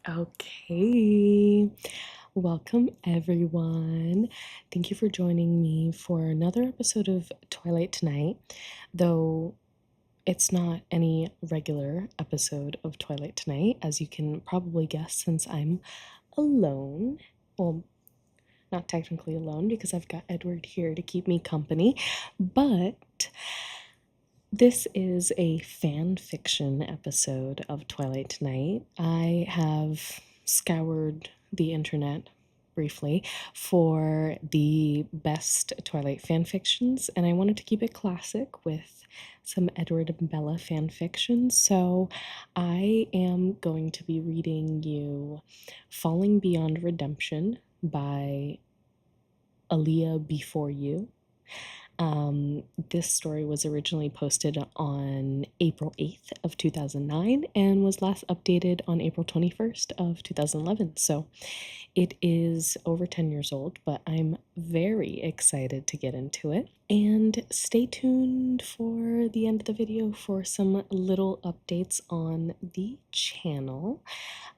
Okay, welcome everyone. Thank you for joining me for another episode of Twilight Tonight, though it's not any regular episode of Twilight Tonight, as you can probably guess, since I'm alone. Well, not technically alone because I've got Edward here to keep me company, but this is a fan fiction episode of Twilight Tonight. I have scoured the internet briefly for the best Twilight fan fictions, and I wanted to keep it classic with some Edward and Bella fan fiction. So I am going to be reading you Falling Beyond Redemption by Aaliyah Before You. This story was originally posted on April 8th of 2009 and was last updated on April 21st of 2011. So it is over 10 years old, but I'm very excited to get into it. And stay tuned for the end of the video for some little updates on the channel.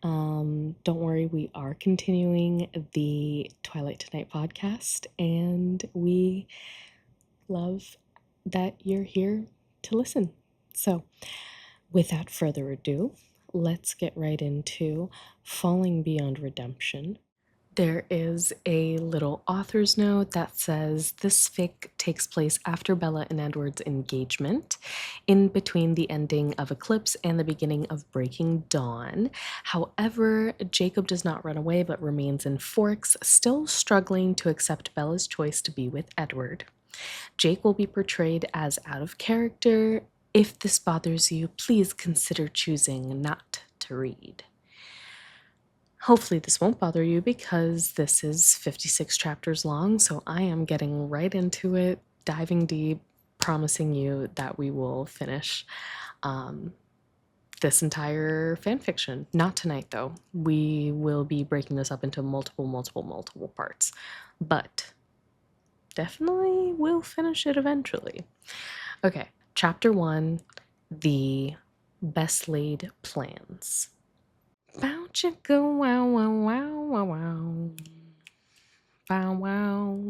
Don't worry, we are continuing the Twilight Tonight podcast, and we love that you're here to listen. So, without further ado, let's get right into Falling Beyond Redemption. There is a little author's note that says this fic takes place after Bella and Edward's engagement, in between the ending of Eclipse and the beginning of Breaking Dawn. However, Jacob does not run away but remains in Forks, still struggling to accept Bella's choice to be with Edward. Jake will be portrayed as out of character. If this bothers you, please consider choosing not to read. Hopefully this won't bother you because this is 56 chapters long, so I am getting right into it, diving deep, promising you that we will finish this entire fanfiction. Not tonight, though. We will be breaking this up into multiple parts, but definitely will finish it eventually. Okay, chapter 1, The Best Laid Plans. Bow chicka wow wow wow wow wow. Bow wow.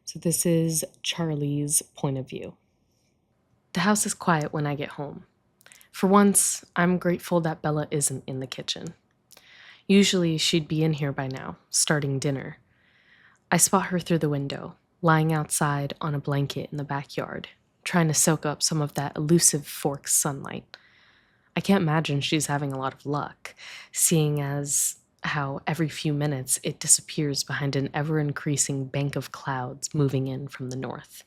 So this is Charlie's point of view. The house is quiet when I get home. For once, I'm grateful that Bella isn't in the kitchen. Usually she'd be in here by now, starting dinner. I spot her through the window, lying outside on a blanket in the backyard, trying to soak up some of that elusive Forks sunlight. I can't imagine she's having a lot of luck, seeing as how every few minutes it disappears behind an ever-increasing bank of clouds moving in from the north.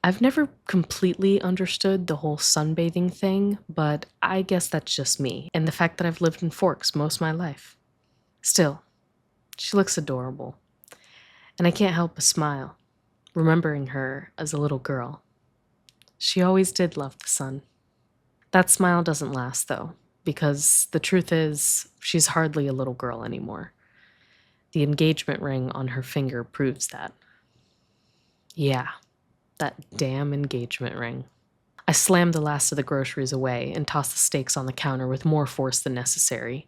I've never completely understood the whole sunbathing thing, but I guess that's just me, and the fact that I've lived in Forks most of my life. Still, she looks adorable, and I can't help but smile, remembering her as a little girl. She always did love the sun. That smile doesn't last, though, because the truth is, she's hardly a little girl anymore. The engagement ring on her finger proves that. Yeah, that damn engagement ring. I slammed the last of the groceries away and tossed the steaks on the counter with more force than necessary.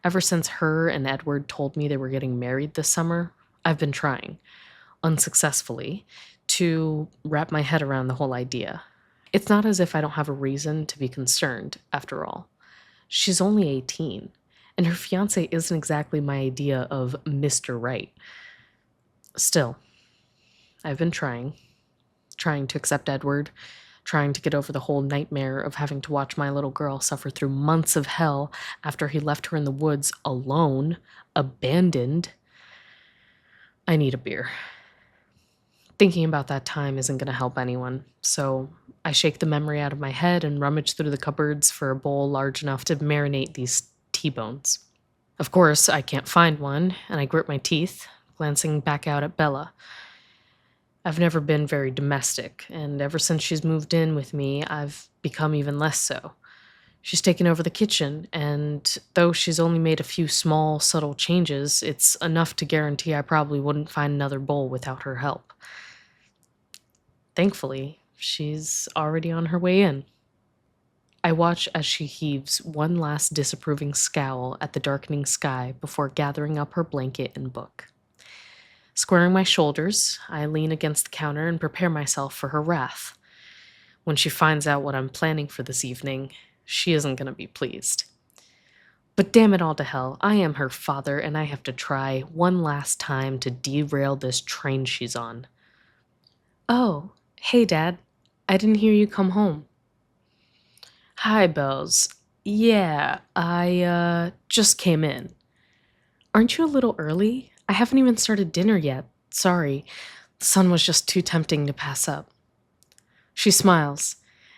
Ever since her and Edward told me they were getting married this summer, I've been trying, unsuccessfully, to wrap my head around the whole idea. It's not as if I don't have a reason to be concerned, after all. She's only 18, and her fiancé isn't exactly my idea of Mr. Right. Still, I've been trying to accept Edward, trying to get over the whole nightmare of having to watch my little girl suffer through months of hell after he left her in the woods alone, abandoned. I need a beer. Thinking about that time isn't going to help anyone, so I shake the memory out of my head and rummage through the cupboards for a bowl large enough to marinate these T-bones. Of course, I can't find one, and I grit my teeth, glancing back out at Bella. I've never been very domestic, and ever since she's moved in with me, I've become even less so. She's taken over the kitchen, and though she's only made a few small, subtle changes, it's enough to guarantee I probably wouldn't find another bowl without her help. Thankfully, she's already on her way in. I watch as she heaves one last disapproving scowl at the darkening sky before gathering up her blanket and book. Squaring my shoulders, I lean against the counter and prepare myself for her wrath. When she finds out what I'm planning for this evening, she isn't going to be pleased. But damn it all to hell, I am her father and I have to try one last time to derail this train she's on. Oh, hey Dad. I didn't hear you come home. Hi, Bells. Yeah, I just came in. Aren't you a little early? I haven't even started dinner yet. Sorry. The sun was just too tempting to pass up. She smiles,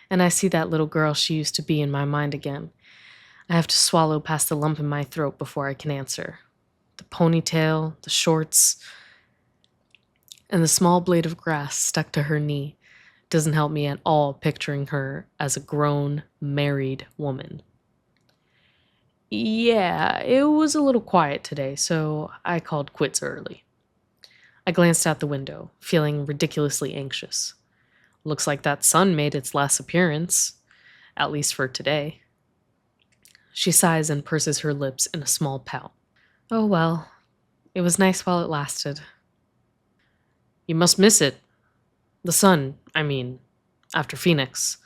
and I see that little girl she used to be in my mind again. I have to swallow past the lump in my throat before I can answer. The ponytail, the shorts, and the small blade of grass stuck to her knee doesn't help me at all picturing her as a grown, married woman. Yeah, it was a little quiet today, so I called quits early. I glanced out the window, feeling ridiculously anxious. Looks like that sun made its last appearance, at least for today. She sighs and purses her lips in a small pout. Oh well, it was nice while it lasted. You must miss it. The sun, I mean, after Phoenix.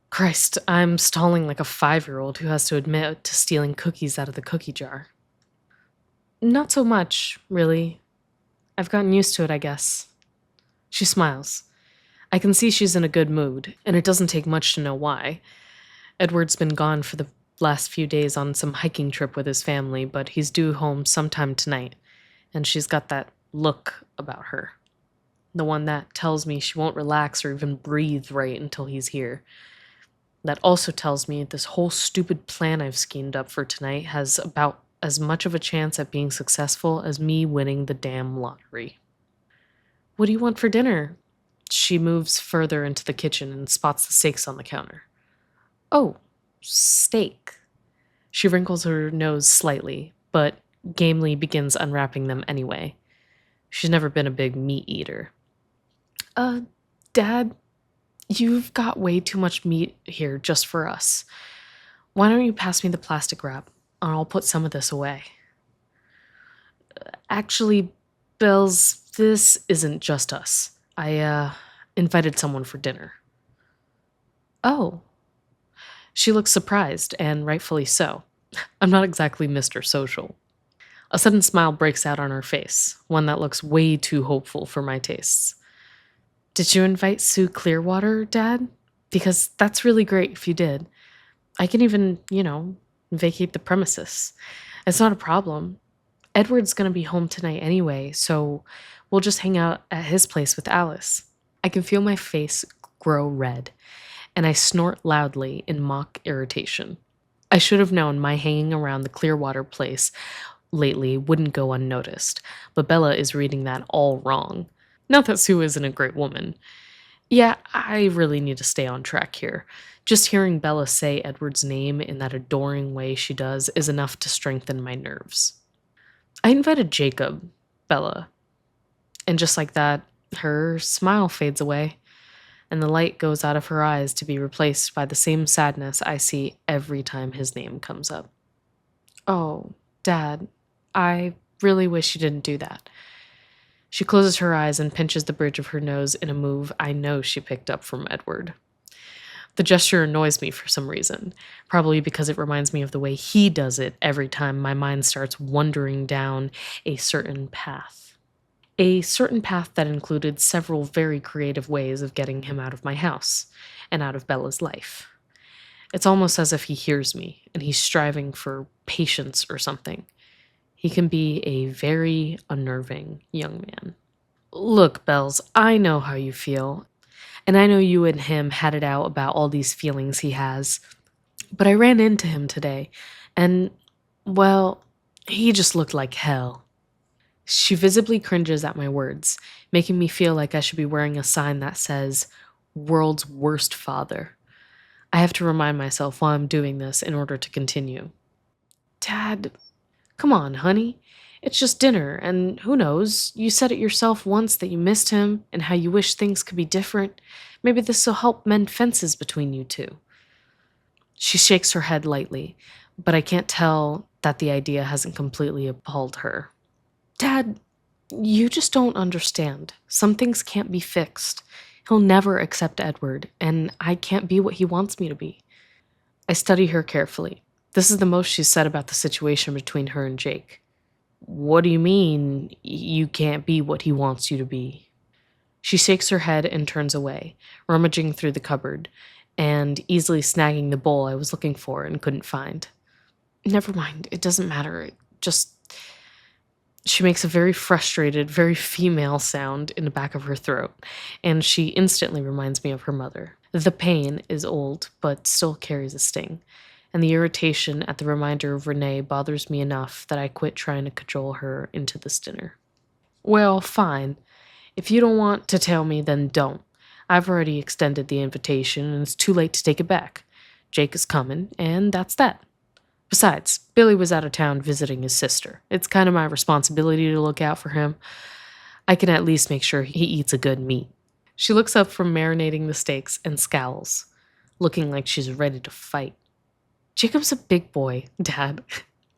Christ, I'm stalling like a 5-year-old who has to admit to stealing cookies out of the cookie jar. Not so much, really. I've gotten used to it, I guess. She smiles. I can see she's in a good mood, and it doesn't take much to know why. Edward's been gone for the last few days on some hiking trip with his family, but he's due home sometime tonight, and she's got that look about her. The one that tells me she won't relax or even breathe right until he's here. That also tells me this whole stupid plan I've schemed up for tonight has about as much of a chance at being successful as me winning the damn lottery. What do you want for dinner? She moves further into the kitchen and spots the steaks on the counter. Oh, steak. She wrinkles her nose slightly, but gamely begins unwrapping them anyway. She's never been a big meat eater. Dad, you've got way too much meat here just for us. Why don't you pass me the plastic wrap, and I'll put some of this away. Actually, Bells, this isn't just us. I invited someone for dinner. Oh. She looks surprised, and rightfully so. I'm not exactly Mr. Social. A sudden smile breaks out on her face, one that looks way too hopeful for my tastes. Did you invite Sue Clearwater, Dad? Because that's really great if you did. I can even, vacate the premises. It's not a problem. Edward's gonna be home tonight anyway, so we'll just hang out at his place with Alice. I can feel my face grow red, and I snort loudly in mock irritation. I should have known my hanging around the Clearwater place lately wouldn't go unnoticed, but Bella is reading that all wrong. Not that Sue isn't a great woman. Yeah, I really need to stay on track here. Just hearing Bella say Edward's name in that adoring way she does is enough to strengthen my nerves. I invited Jacob, Bella. And just like that, her smile fades away, and the light goes out of her eyes to be replaced by the same sadness I see every time his name comes up. Oh, Dad, I really wish you didn't do that. She closes her eyes and pinches the bridge of her nose in a move I know she picked up from Edward. The gesture annoys me for some reason, probably because it reminds me of the way he does it every time my mind starts wandering down a certain path. A certain path that included several very creative ways of getting him out of my house and out of Bella's life. It's almost as if he hears me and he's striving for patience or something. He can be a very unnerving young man. Look, Bells, I know how you feel, and I know you and him had it out about all these feelings he has, but I ran into him today, and, well, he just looked like hell. She visibly cringes at my words, making me feel like I should be wearing a sign that says, "World's Worst Father." I have to remind myself while I'm doing this in order to continue. Dad, come on, honey. It's just dinner, and who knows? You said it yourself once that you missed him and how you wish things could be different. Maybe this will help mend fences between you two. She shakes her head lightly, but I can't tell that the idea hasn't completely appalled her. Dad, you just don't understand. Some things can't be fixed. He'll never accept Edward, and I can't be what he wants me to be. I study her carefully. This is the most she's said about the situation between her and Jake. What do you mean, you can't be what he wants you to be? She shakes her head and turns away, rummaging through the cupboard, and easily snagging the bowl I was looking for and couldn't find. Never mind, it doesn't matter. She makes a very frustrated, very female sound in the back of her throat, and she instantly reminds me of her mother. The pain is old, but still carries a sting, and the irritation at the reminder of Renee bothers me enough that I quit trying to cajole her into this dinner. Well, fine. If you don't want to tell me, then don't. I've already extended the invitation, and it's too late to take it back. Jake is coming, and that's that. Besides, Billy was out of town visiting his sister. It's kind of my responsibility to look out for him. I can at least make sure he eats a good meat. She looks up from marinating the steaks and scowls, looking like she's ready to fight. Jacob's a big boy, Dad.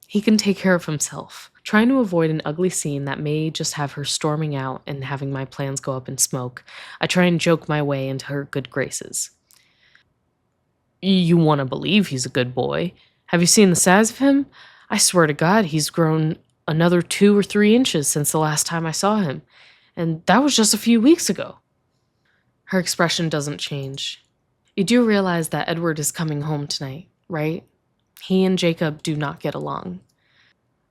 He can take care of himself. Trying to avoid an ugly scene that may just have her storming out and having my plans go up in smoke, I try and joke my way into her good graces. You want to believe he's a good boy. Have you seen the size of him? I swear to God, he's grown another 2 or 3 inches since the last time I saw him. And that was just a few weeks ago. Her expression doesn't change. You do realize that Edward is coming home tonight, right? He and Jacob do not get along.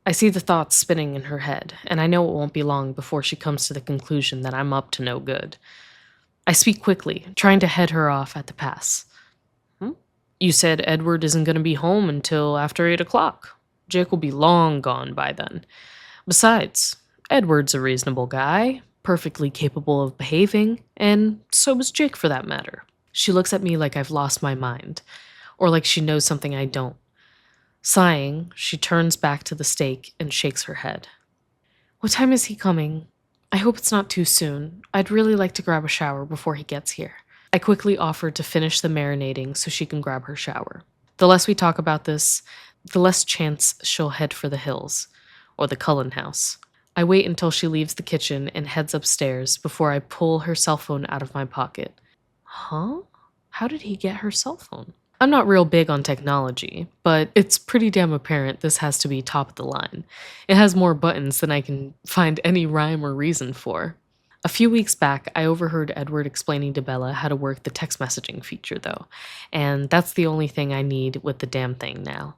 I see the thoughts spinning in her head, and I know it won't be long before she comes to the conclusion that I'm up to no good. I speak quickly, trying to head her off at the pass. You said Edward isn't going to be home until after 8 o'clock. Jake will be long gone by then. Besides, Edward's a reasonable guy, perfectly capable of behaving, and so is Jake for that matter. She looks at me like I've lost my mind, or like she knows something I don't. Sighing, she turns back to the steak and shakes her head. What time is he coming? I hope it's not too soon. I'd really like to grab a shower before he gets here. I quickly offered to finish the marinating so she can grab her shower. The less we talk about this, the less chance she'll head for the hills, or the Cullen house. I wait until she leaves the kitchen and heads upstairs before I pull her cell phone out of my pocket. Huh? How did he get her cell phone? I'm not real big on technology, but it's pretty damn apparent this has to be top of the line. It has more buttons than I can find any rhyme or reason for. A few weeks back, I overheard Edward explaining to Bella how to work the text messaging feature, though, and that's the only thing I need with the damn thing now.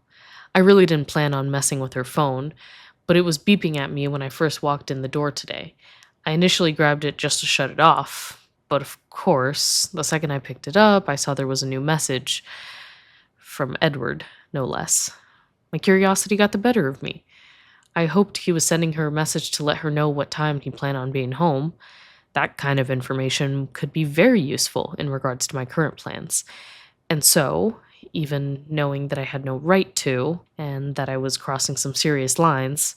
I really didn't plan on messing with her phone, but it was beeping at me when I first walked in the door today. I initially grabbed it just to shut it off, but of course, the second I picked it up, I saw there was a new message. From Edward, no less. My curiosity got the better of me. I hoped he was sending her a message to let her know what time he planned on being home. That kind of information could be very useful in regards to my current plans. And so, even knowing that I had no right to, and that I was crossing some serious lines,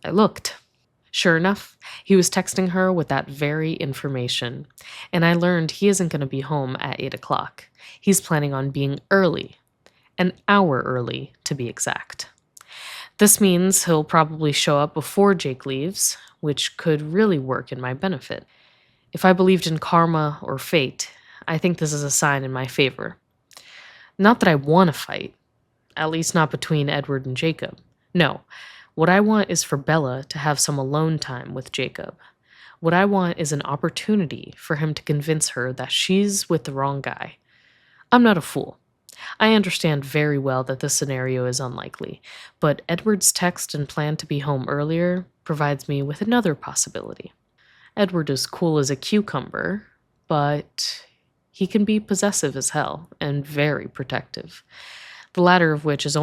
I looked. Sure enough, he was texting her with that very information, and I learned he isn't going to be home at 8 o'clock. He's planning on being early, an hour early to be exact. This means he'll probably show up before Jake leaves, which could really work in my benefit. If I believed in karma or fate, I think this is a sign in my favor. Not that I want to fight, at least not between Edward and Jacob. No, what I want is for Bella to have some alone time with Jacob. What I want is an opportunity for him to convince her that she's with the wrong guy. I'm not a fool. I understand very well that this scenario is unlikely, but Edward's text and plan to be home earlier provides me with another possibility. Edward is cool as a cucumber, but he can be possessive as hell and very protective, the latter of which is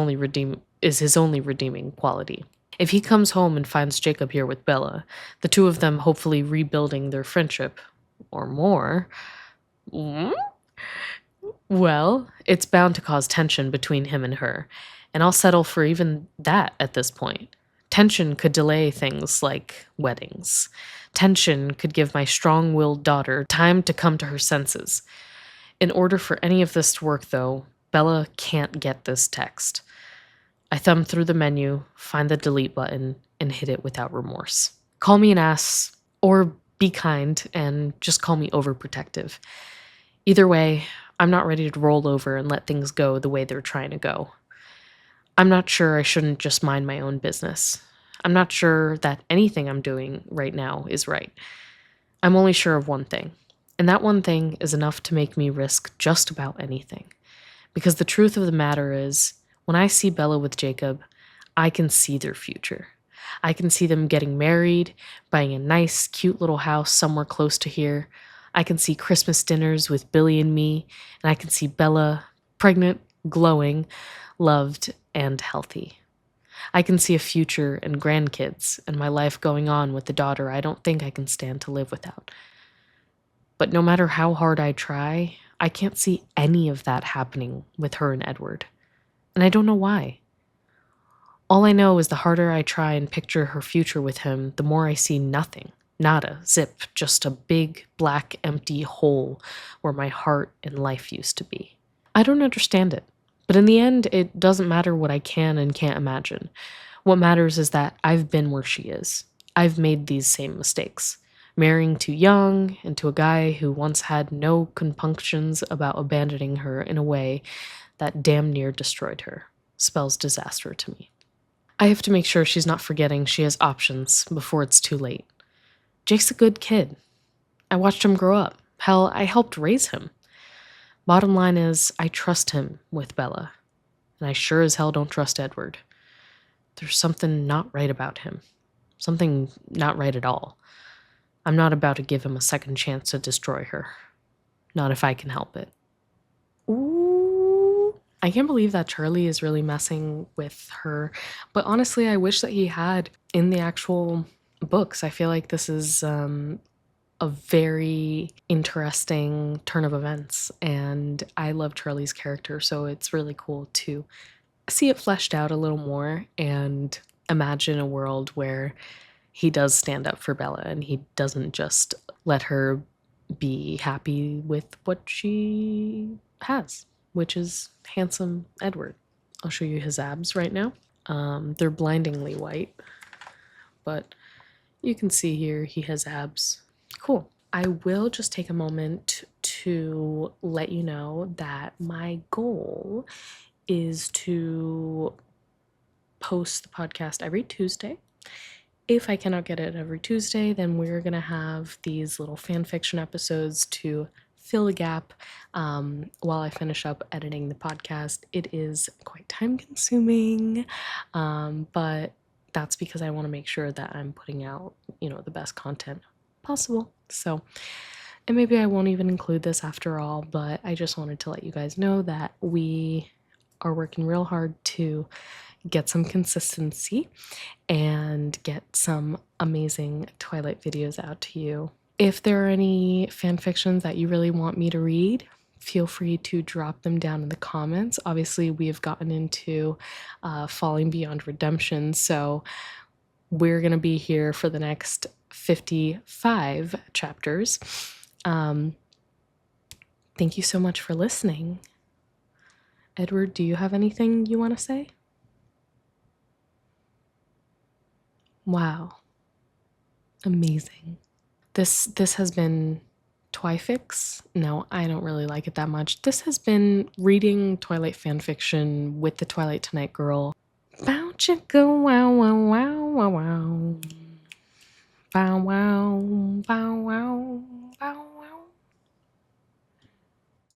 his only redeeming quality. If he comes home and finds Jacob here with Bella, the two of them hopefully rebuilding their friendship, or more, well, it's bound to cause tension between him and her, and I'll settle for even that at this point. Tension could delay things like weddings. Tension could give my strong-willed daughter time to come to her senses. In order for any of this to work, though, Bella can't get this text. I thumb through the menu, find the delete button, and hit it without remorse. Call me an ass, or be kind and just call me overprotective. Either way, I'm not ready to roll over and let things go the way they're trying to go. I'm not sure I shouldn't just mind my own business. I'm not sure that anything I'm doing right now is right. I'm only sure of one thing, and that one thing is enough to make me risk just about anything. Because the truth of the matter is, when I see Bella with Jacob, I can see their future. I can see them getting married, buying a nice, cute little house somewhere close to here. I can see Christmas dinners with Billy and me, and I can see Bella pregnant, glowing, loved, and healthy. I can see a future and grandkids and my life going on with the daughter I don't think I can stand to live without. But no matter how hard I try, I can't see any of that happening with her and Edward. And I don't know why. All I know is the harder I try and picture her future with him, the more I see nothing. Nada, zip, just a big, black, empty hole where my heart and life used to be. I don't understand it. But in the end, it doesn't matter what I can and can't imagine. What matters is that I've been where she is. I've made these same mistakes. Marrying too young and to a guy who once had no compunctions about abandoning her in a way that damn near destroyed her. Spells disaster to me. I have to make sure she's not forgetting she has options before it's too late. Jake's a good kid. I watched him grow up. Hell, I helped raise him. Bottom line is, I trust him with Bella. And I sure as hell don't trust Edward. There's something not right about him. Something not right at all. I'm not about to give him a second chance to destroy her. Not if I can help it. Ooh. I can't believe that Charlie is really messing with her. But honestly, I wish that he had in the actual books. I feel like this is a very interesting turn of events, and I love Charlie's character, so it's really cool to see it fleshed out a little more and imagine a world where he does stand up for Bella and he doesn't just let her be happy with what she has, which is handsome Edward. I'll show you his abs right now. They're blindingly white, but you can see here he has abs. Cool. I will just take a moment to let you know that my goal is to post the podcast every Tuesday. If I cannot get it every Tuesday, then we're going to have these little fan fiction episodes to fill the gap while I finish up editing the podcast. It is quite time consuming, but that's because I want to make sure that I'm putting out, the best content possible. So, and maybe I won't even include this after all, but I just wanted to let you guys know that we are working real hard to get some consistency and get some amazing Twilight videos out to you. If there are any fan fictions that you really want me to read, feel free to drop them down in the comments. Obviously, we have gotten into Falling Beyond Redemption, so we're going to be here for the next 55 chapters. Thank you so much for listening. Edward, do you have anything you want to say? Wow. Amazing. This has been Twifix. No, I don't really like it that much. This has been reading Twilight fanfiction with the Twilight Tonight girl. Bow chicka wow wow wow wow wow. Bow wow, bow wow.